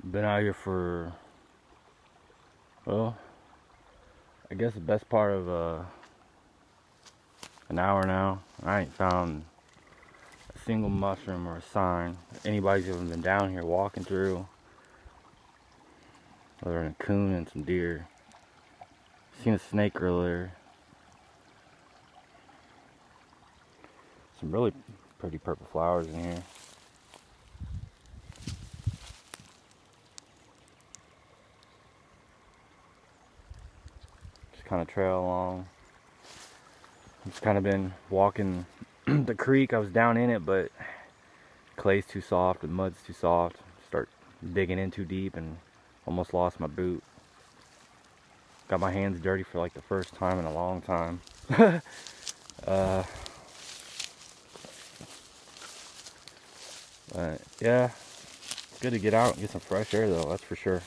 Been out here for, well, I guess the best part of an hour now. I ain't found a single mushroom or a sign that anybody's even been down here walking through, other than a coon and some deer. Seen a snake earlier. Some really pretty purple flowers in here. Just kind of trail along. Just kind of been walking the creek. I was down in it, but clay's too soft, the mud's too soft. Start digging in too deep and almost lost my boot. Got my hands dirty for like the first time in a long time. But yeah, it's good to get out and get some fresh air though, that's for sure.